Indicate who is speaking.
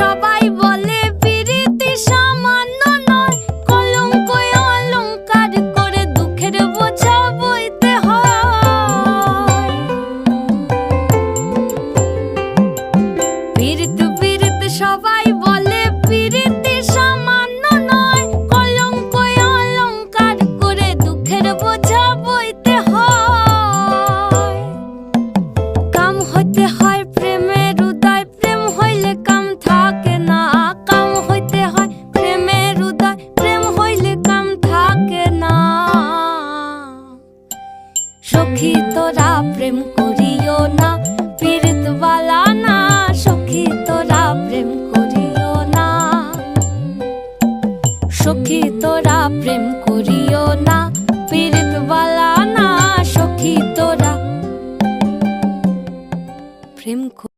Speaker 1: সবাই বলে পিরিতি সামান্য নয়, কলঙ্ক অলংকার করে দুঃখের বোঝা বইতে হয়। পিরিত পিরিত সবাই